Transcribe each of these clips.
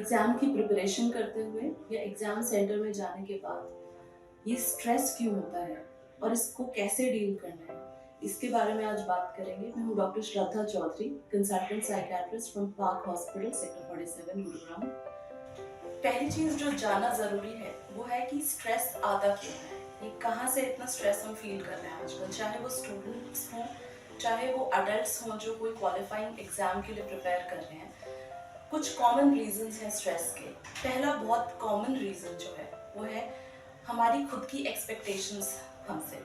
Exam की preparation करते हुए या एग्ज़ाम सेंटर में जाने के बाद ये स्ट्रेस क्यों होता है और इसको कैसे डील करना है, इसके बारे में आज बात करेंगे। मैं हूँ doctor Shraddha Chaudhary, consultant psychiatrist from Park Hospital, sector 47, Gurugram. पहली चीज़ जो जानना ज़रूरी है वो है कि स्ट्रेस आता क्यों है, ये कहाँ से इतना स्ट्रेस हम फील कर रहे हैं आजकल, चाहे वो स्टूडेंट्स हों, चाहे वो अडल्ट्स हों जो कोई क्वालिफाइंग एग्ज़ाम के लिए प्रिपेयर कर रहे हैं। कुछ कॉमन रीजंस हैं स्ट्रेस के। पहला बहुत कॉमन रीजन जो है वो है हमारी खुद की एक्सपेक्टेशंस हमसे।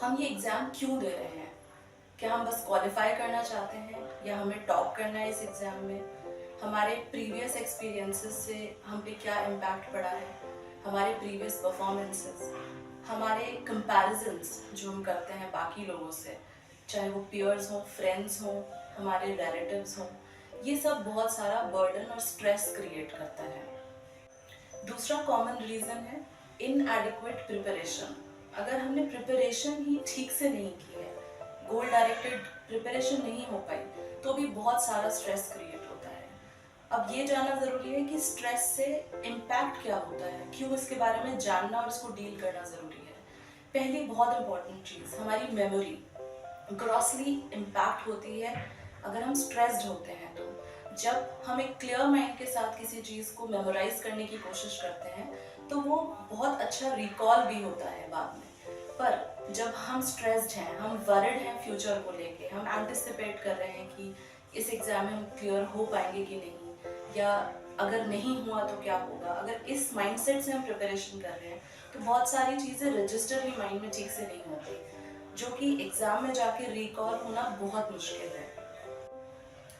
हम ये एग्ज़ाम क्यों दे रहे हैं? क्या हम बस क्वालिफाई करना चाहते हैं या हमें टॉप करना है इस एग्ज़ाम में? हमारे प्रीवियस एक्सपीरियंसेस से हम पे क्या इम्पैक्ट पड़ा है, हमारे प्रीवियस परफॉर्मेंसेस, हमारे कंपैरिजन्स जो हम करते हैं बाकी लोगों से, चाहे वो पीयर्स हों, फ्रेंड्स हों, हमारे रिलेटिव्स हों, ये सब बहुत सारा बर्डन और स्ट्रेस क्रिएट करता है। दूसरा कॉमन रीज़न है इनएडिक्वेट प्रिपरेशन। अगर हमने प्रिपरेशन ही ठीक से नहीं की है, गोल डायरेक्टेड प्रिपरेशन नहीं हो पाई, तो भी बहुत सारा स्ट्रेस क्रिएट होता है। अब ये जानना ज़रूरी है कि स्ट्रेस से इम्पैक्ट क्या होता है, क्यों, इसके बारे में जानना और इसको डील करना ज़रूरी है। पहली बहुत इंपॉर्टेंट चीज़, हमारी मेमोरी ग्रॉसली इम्पैक्ट होती है अगर हम स्ट्रेस्ड होते हैं। तो जब हम एक क्लियर माइंड के साथ किसी चीज़ को मेमोराइज करने की कोशिश करते हैं तो वो बहुत अच्छा रिकॉल भी होता है बाद में। पर जब हम स्ट्रेस्ड हैं, हम वरिड हैं फ्यूचर को लेके, हम एंटिसिपेट कर रहे हैं कि इस एग्ज़ाम में हम क्लियर हो पाएंगे कि नहीं, या अगर नहीं हुआ तो क्या होगा, अगर इस माइंडसेट से हम प्रिपरेशन कर रहे हैं तो बहुत सारी चीज़ें रजिस्टर ही माइंड में ठीक से नहीं होती, जो कि एग्ज़ाम में जाके रिकॉल होना बहुत मुश्किल है।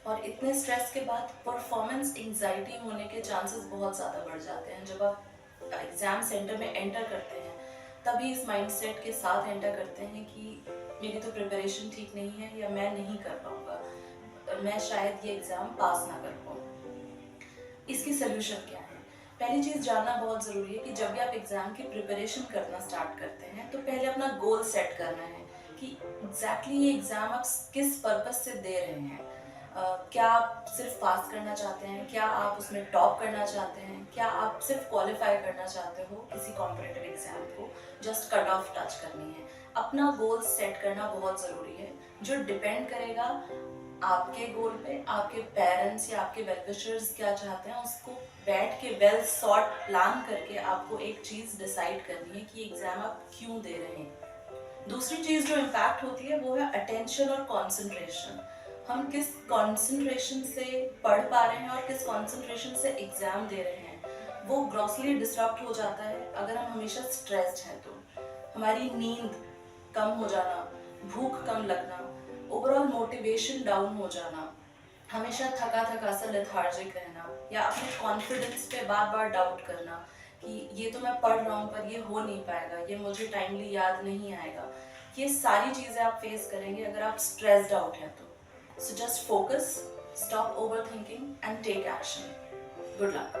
और इतने स्ट्रेस के बाद परफॉर्मेंस एंजाइटी होने के चांसेस बहुत ज़्यादा बढ़ जाते हैं। जब आप एग्ज़ाम सेंटर में एंटर करते हैं तभी इस माइंडसेट के साथ एंटर करते हैं कि मेरी तो प्रिपरेशन ठीक नहीं है या मैं नहीं कर पाऊँगा, मैं शायद ये एग्ज़ाम पास ना कर पाऊँ। इसकी सोल्यूशन क्या है? पहली चीज़ जानना बहुत ज़रूरी है कि जब भी आप एग्ज़ाम की प्रिपरेशन करना स्टार्ट करते हैं तो पहले अपना गोल सेट करना है कि एग्जैक्टली ये एग्ज़ाम आप किस पर्पस से दे रहे हैं। क्या आप सिर्फ पास करना चाहते हैं, क्या आप उसमें टॉप करना चाहते हैं, क्या आप सिर्फ क्वालिफाई करना चाहते हो किसी कॉम्पिटिटिव एग्ज़ाम को, जस्ट कट ऑफ टच करनी है। अपना गोल सेट करना बहुत ज़रूरी है, जो डिपेंड करेगा आपके गोल पे। आपके पेरेंट्स या आपके वेल विशर्स क्या चाहते हैं, उसको बैठ के वेल सॉर्ट प्लान करके आपको एक चीज़ डिसाइड करनी है कि एग्ज़ाम आप क्यों दे रहे हैं। दूसरी चीज़ जो इम्पैक्ट होती है वो है अटेंशन और कॉन्सेंट्रेशन। हम किस कॉन्सेंट्रेशन से पढ़ पा रहे हैं और किस कॉन्सेंट्रेशन से एग्ज़ाम दे रहे हैं वो ग्रॉसली डिस्टर्ब हो जाता है अगर हम हमेशा स्ट्रेस्ड हैं। तो हमारी नींद कम हो जाना, भूख कम लगना, ओवरऑल मोटिवेशन डाउन हो जाना, हमेशा थका थका सा लेथार्जिक रहना, या अपने कॉन्फिडेंस पे बार बार डाउट करना कि ये तो मैं पढ़ रहा हूँ पर ये हो नहीं पाएगा, ये मुझे टाइमली याद नहीं आएगा। ये सारी चीज़ें आप फेस करेंगे अगर आप स्ट्रेस्ड आउट हैं तो। So just focus, stop overthinking and take action. Good luck.